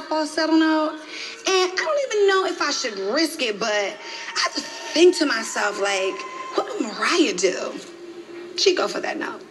falsetto note. And I don't even know if I should risk it, but I have to think to myself, like, what would Mariah do? She'd go for that note.